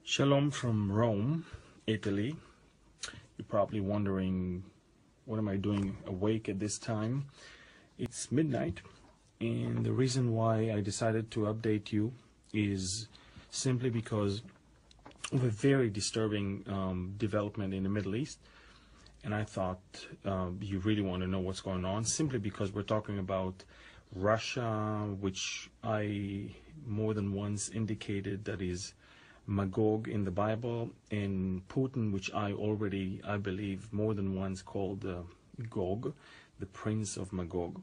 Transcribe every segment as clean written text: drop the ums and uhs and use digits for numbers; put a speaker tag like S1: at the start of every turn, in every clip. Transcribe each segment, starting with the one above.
S1: Shalom from Rome, Italy. You're probably wondering, what am I doing awake at this time? It's midnight, and the reason why I decided to update you is simply because of a very disturbing development in the Middle East. And I thought you really want to know what's going on, simply because we're talking about Russia, which I more than once indicated that is Magog in the Bible, and Putin, which I believe, more than once called Gog, the Prince of Magog.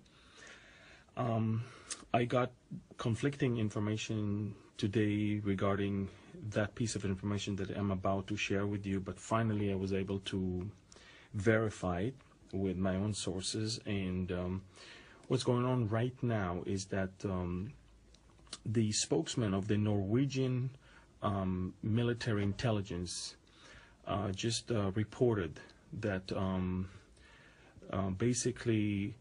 S1: I got conflicting information today regarding that piece of information that I'm about to share with you, but finally I was able to verify it with my own sources. And what's going on right now is that the spokesman of the Norwegian military intelligence just reported that basically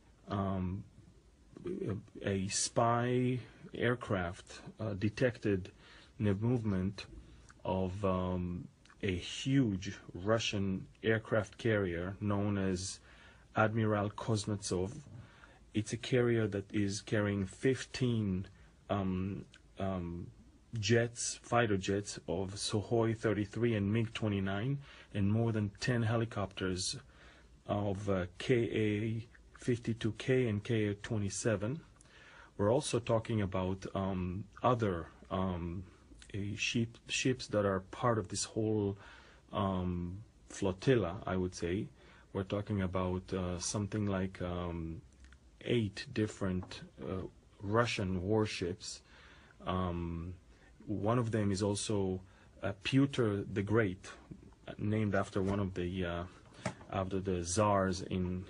S1: a spy aircraft detected the movement of a huge Russian aircraft carrier known as Admiral Kuznetsov. It's a carrier that is carrying 15 fighter jets of Sukhoi 33 and MiG-29, and more than 10 helicopters of Ka-52K and Ka-27. We're also talking about other ships that are part of this whole flotilla, I would say. We're talking about something like 8 different Russian warships. One of them is also Pyotr the Great, named after one of the czars in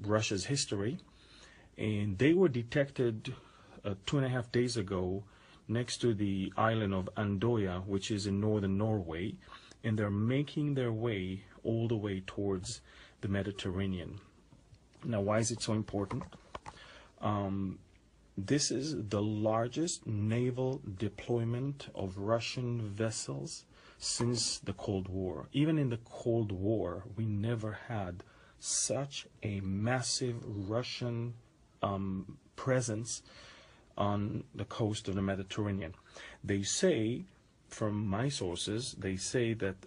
S1: Russia's history, and they were detected 2.5 days ago next to the island of Andoya, which is in northern Norway, and they're making their way all the way towards the Mediterranean. Now, why is it so important? This is the largest naval deployment of Russian vessels since the Cold War. Even in the Cold War, we never had such a massive Russian presence on the coast of the Mediterranean. They say, from my sources, they say that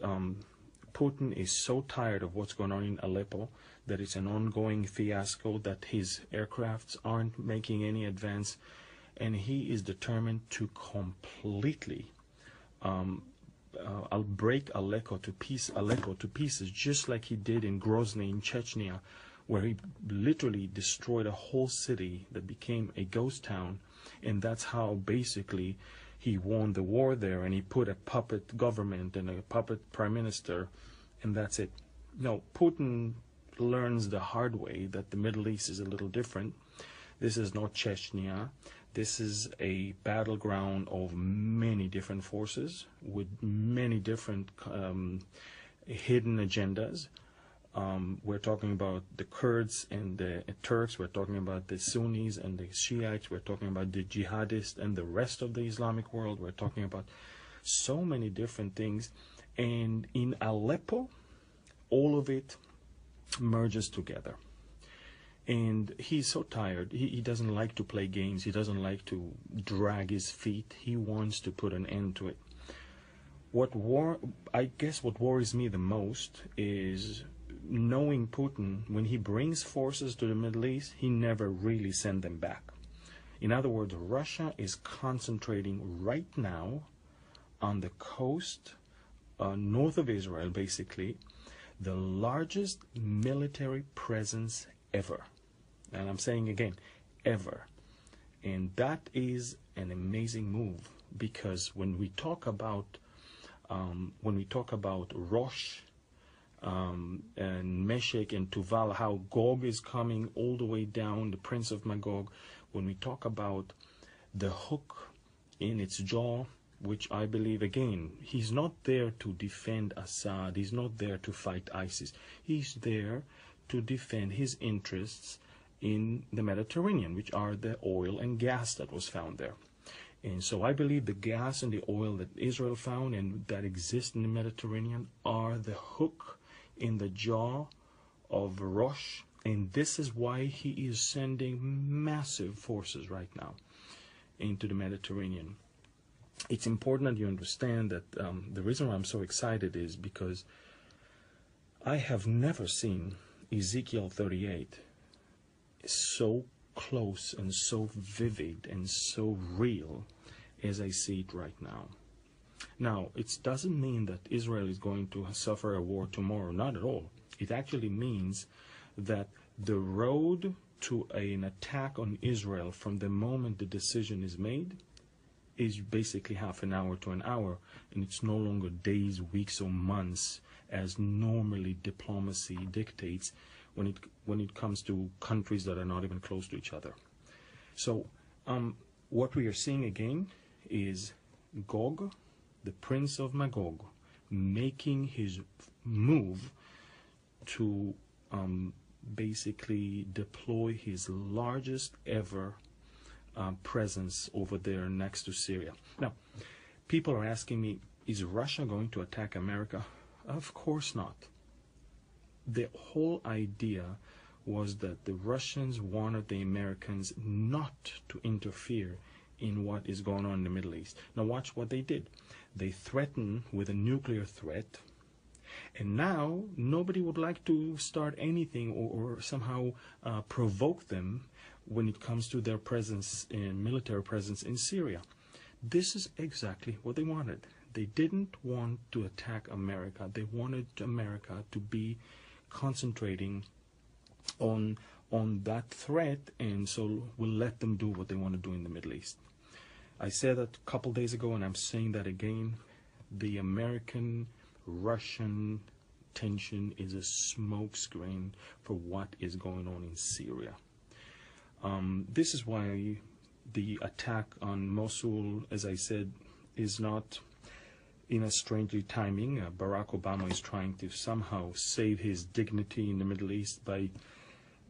S1: Putin is so tired of what's going on in Aleppo, that it's an ongoing fiasco, that his aircrafts aren't making any advance, and he is determined to completely break Aleppo to pieces, just like he did in Grozny in Chechnya, where he literally destroyed a whole city that became a ghost town. And that's how basically he won the war there, and he put a puppet government and a puppet prime minister, and that's it. No, Putin learns the hard way that the Middle East is a little different. This is not Chechnya. This is a battleground of many different forces with many different hidden agendas. We're talking about the Kurds and the Turks. We're talking about the Sunnis and the Shiites. We're talking about the jihadists and the rest of the Islamic world. We're talking about so many different things. And in Aleppo, all of it merges together. And he's so tired. He doesn't like to play games. He doesn't like to drag his feet. He wants to put an end to it. I guess what worries me the most is knowing Putin, when he brings forces to the Middle East, he never really sends them back. In other words, Russia is concentrating right now on the coast, north of Israel, basically, the largest military presence ever. And I'm saying again, ever. And that is an amazing move, because when we talk about Rosh and Meshech and Tuval, how Gog is coming all the way down, the Prince of Magog, when we talk about the hook in its jaw, which I believe, again, he's not there to defend Assad, he's not there to fight ISIS, he's there to defend his interests in the Mediterranean, which are the oil and gas that was found there. And so I believe the gas and the oil that Israel found and that exist in the Mediterranean are the hook in the jaw of Rosh, and this is why he is sending massive forces right now into the Mediterranean. It's important that you understand that the reason why I'm so excited is because I have never seen Ezekiel 38 so close and so vivid and so real as I see it right now. Now, it doesn't mean that Israel is going to suffer a war tomorrow, not at all. It actually means that the road to an attack on Israel from the moment the decision is made is basically half an hour to an hour, and it's no longer days, weeks, or months as normally diplomacy dictates when it comes to countries that are not even close to each other. So what we are seeing again is Gog, the prince of Magog, making his move to basically deploy his largest ever presence over there next to Syria. Now, people are asking me, is Russia going to attack America? Of course not. The whole idea was that the Russians wanted the Americans not to interfere in what is going on in the Middle East. Now watch what they did. They threatened with a nuclear threat, and now nobody would like to start anything or somehow provoke them when it comes to their presence in military presence in Syria. This is exactly what they wanted. They didn't want to attack America. They wanted America to be concentrating on that threat, and so we'll let them do what they want to do in the Middle East. I said that a couple days ago, and I'm saying that again. The American-Russian tension is a smokescreen for what is going on in Syria. This is why the attack on Mosul, as I said, is not in a strangely timing. Barack Obama is trying to somehow save his dignity in the Middle East by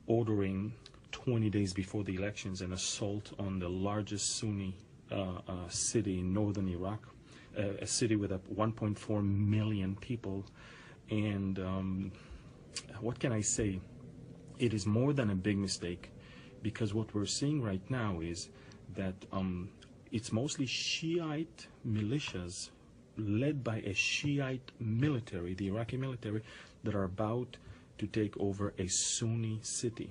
S1: ordering 20 days before the elections an assault on the largest Sunni city in northern Iraq, a city with 1.4 million people. And what can I say? It is more than a big mistake, because what we're seeing right now is that it's mostly Shiite militias led by a Shiite military, the Iraqi military, that are about to take over a Sunni city.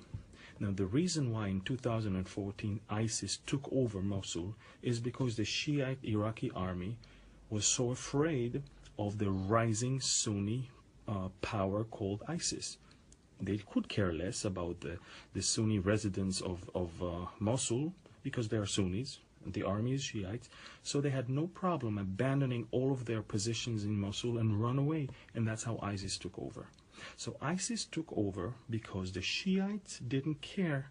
S1: Now, the reason why in 2014 ISIS took over Mosul is because the Shiite Iraqi army was so afraid of the rising Sunni power called ISIS. They could care less about the Sunni residents of Mosul because they are Sunnis. The army is Shiites, so they had no problem abandoning all of their positions in Mosul and run away, and that's how ISIS took over. So ISIS took over because the Shiites didn't care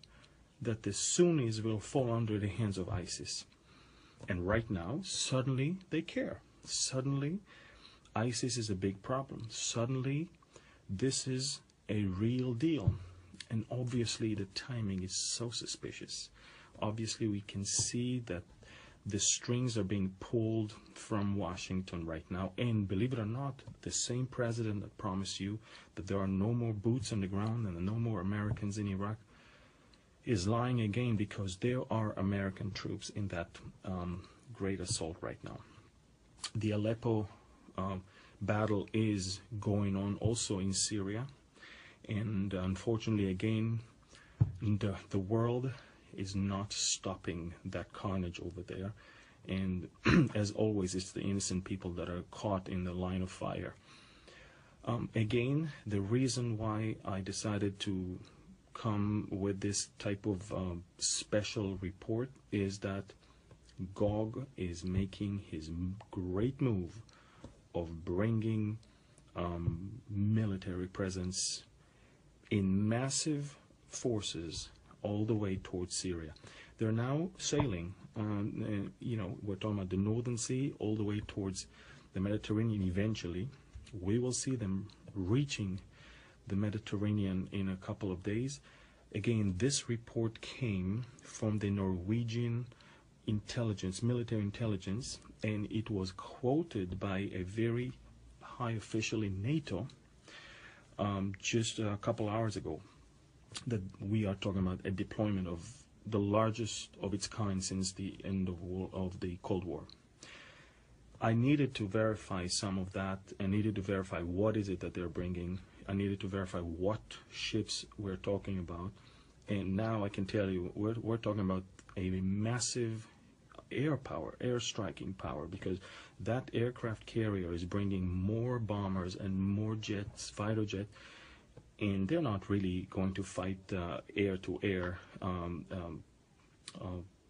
S1: that the Sunnis will fall under the hands of ISIS. And right now, suddenly they care. Suddenly, ISIS is a big problem. Suddenly, this is a real deal. And obviously, the timing is so suspicious. Obviously, we can see that the strings are being pulled from Washington right now. And believe it or not, the same president that promised you that there are no more boots on the ground and no more Americans in Iraq is lying again, because there are American troops in that great assault right now. The Aleppo battle is going on also in Syria. And unfortunately, again, the world is not stopping that carnage over there. And as always, it's the innocent people that are caught in the line of fire. Again, the reason why I decided to come with this type of special report is that Gog is making his great move of bringing military presence in massive forces all the way towards Syria. They're now sailing, we're talking about the Northern Sea all the way towards the Mediterranean. Eventually, we will see them reaching the Mediterranean in a couple of days. Again, this report came from the Norwegian intelligence, military intelligence, and it was quoted by a very high official in NATO just a couple hours ago, that we are talking about a deployment of the largest of its kind since the end of the Cold War. I needed to verify some of that. I needed to verify what is it that they're bringing. I needed to verify what ships we're talking about. And now I can tell you we're talking about a massive air power, air striking power, because that aircraft carrier is bringing more bombers and more jets, fighter jets, and they're not really going to fight air-to-air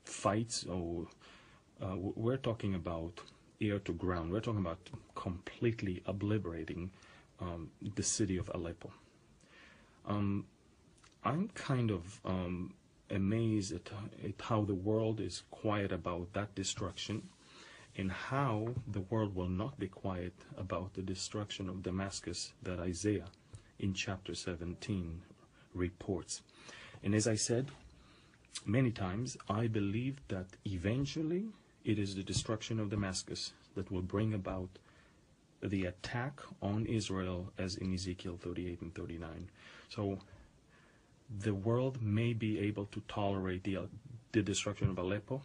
S1: fights. Or we're talking about air-to-ground. We're talking about completely obliterating the city of Aleppo. I'm kind of amazed at how the world is quiet about that destruction, and how the world will not be quiet about the destruction of Damascus that Isaiah in chapter 17 reports. And as I said many times, I believe that eventually it is the destruction of Damascus that will bring about the attack on Israel, as in Ezekiel 38 and 39. So the world may be able to tolerate the destruction of Aleppo.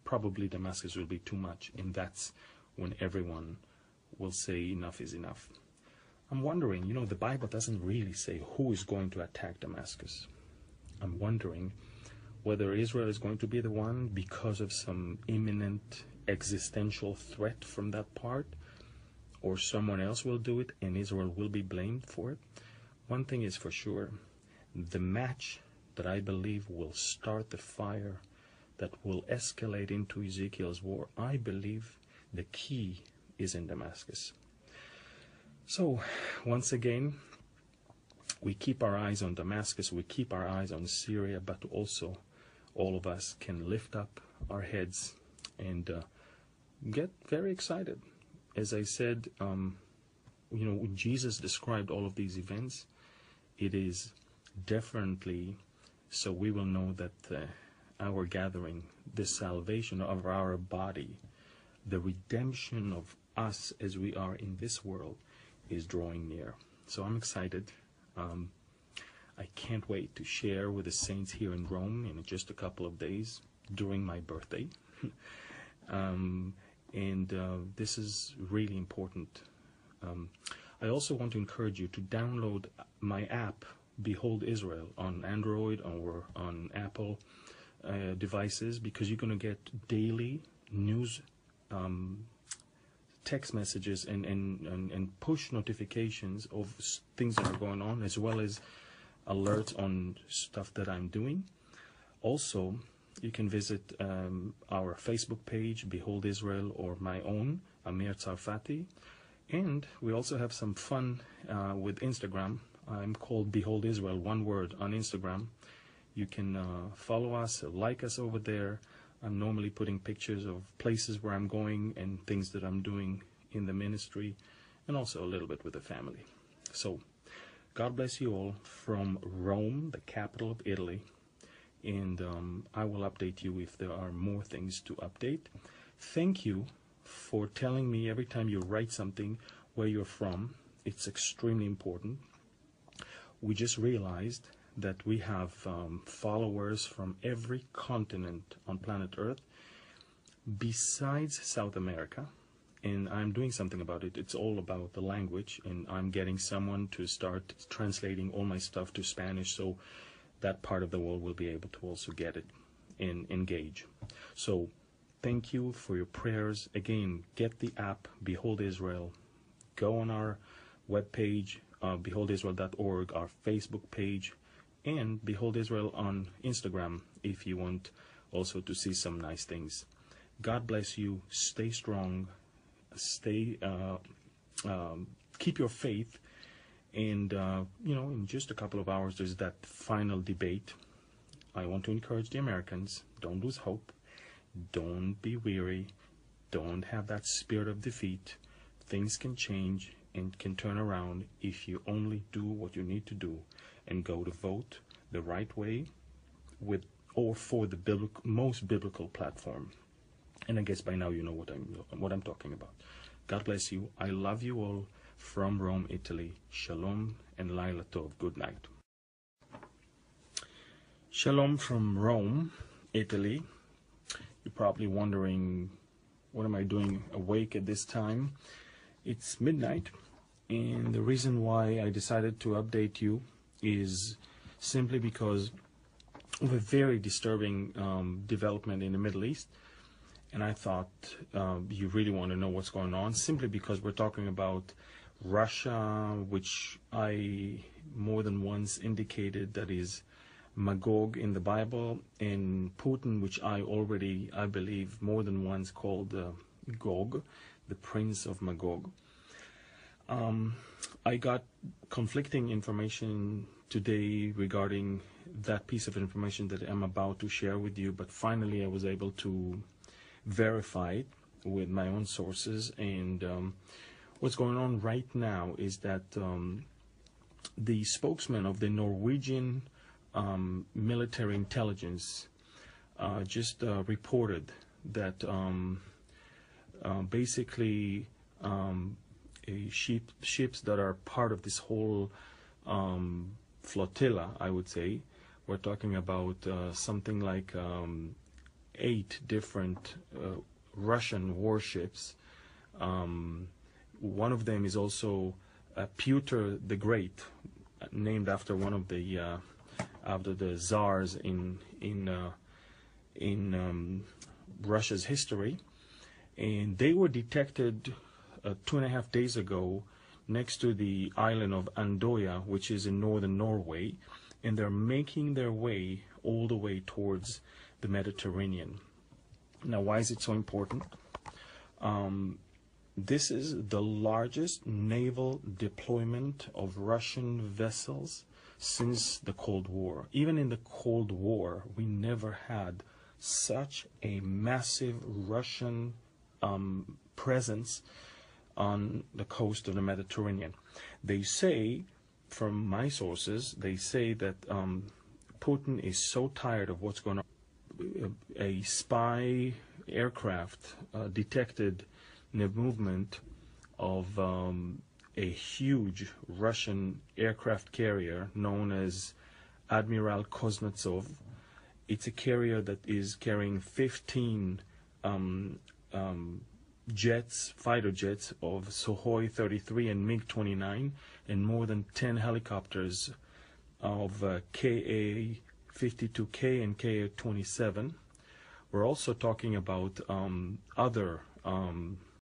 S1: Probably Damascus will be too much, and that's when everyone will say enough is enough. I'm wondering, the Bible doesn't really say who is going to attack Damascus. I'm wondering whether Israel is going to be the one because of some imminent existential threat from that part, or someone else will do it and Israel will be blamed for it. One thing is for sure, the match that I believe will start the fire that will escalate into Ezekiel's war, I believe the key is in Damascus. So, once again, we keep our eyes on Damascus, we keep our eyes on Syria, but also all of us can lift up our heads and get very excited. As I said, when Jesus described all of these events, it is definitely so we will know that our gathering, the salvation of our body, the redemption of us as we are in this world, is drawing near. So I'm excited. I can't wait to share with the saints here in Rome in just a couple of days during my birthday. This is really important. I also want to encourage you to download my app, Behold Israel, on Android or on Apple devices, because you're going to get daily news, text messages and push notifications of things that are going on, as well as alerts on stuff that I'm doing. Also, you can visit our Facebook page, Behold Israel, or my own, Amir Tsarfati. And we also have some fun with Instagram. I'm called Behold Israel, one word, on Instagram. You can follow us, like us over there. I'm normally putting pictures of places where I'm going and things that I'm doing in the ministry, and also a little bit with the family. So, God bless you all from Rome, the capital of Italy. And I will update you if there are more things to update. Thank you for telling me every time you write something where you're from. It's extremely important. We just realized that we have followers from every continent on planet Earth besides South America, and I'm doing something about it. It's all about the language, and I'm getting someone to start translating all my stuff to Spanish, so that part of the world will be able to also get it and engage. So thank you for your prayers. Again, get the app, Behold Israel. Go on our webpage, beholdisrael.org, our Facebook page, and Behold Israel on Instagram if you want also to see some nice things. God bless you. Stay strong. Keep your faith. And, in just a couple of hours, there's that final debate. I want to encourage the Americans, don't lose hope. Don't be weary. Don't have that spirit of defeat. Things can change and can turn around if you only do what you need to do and go to vote the right way with or for the most biblical platform. And I guess by now you know what I'm talking about. God bless you. I love you all from Rome, Italy. Shalom and Laila Tov. Good night. Shalom from Rome, Italy. You're probably wondering, what am I doing awake at this time? It's midnight, and the reason why I decided to update you is simply because of a very disturbing development in the Middle East. And I thought you really want to know what's going on, simply because we're talking about Russia, which I more than once indicated that is Magog in the Bible, and Putin, which I believe, more than once called Gog, the Prince of Magog. I got conflicting information today regarding that piece of information that I'm about to share with you, but finally I was able to verify it with my own sources. And what's going on right now is that the spokesman of the Norwegian military intelligence just reported that basically ships that are part of this whole flotilla, I would say, we're talking about something like 8 different Russian warships. One of them is also Peter the Great, named after one of the czars in Russia's history, and they were detected 2.5 days ago next to the island of Andoya, which is in northern Norway, and they're making their way all the way towards the Mediterranean. Now, why is it so important? This is the largest naval deployment of Russian vessels since the Cold War. Even in the Cold War, we never had such a massive Russian presence on the coast of the Mediterranean. They say, from my sources, they say that Putin is so tired of what's going on. A spy aircraft detected the movement of a huge Russian aircraft carrier known as Admiral Kuznetsov. It's a carrier that is carrying 15 fighter jets of Sukhoi 33 and MiG-29, and more than 10 helicopters of Ka-52K and Ka-27. We're also talking about other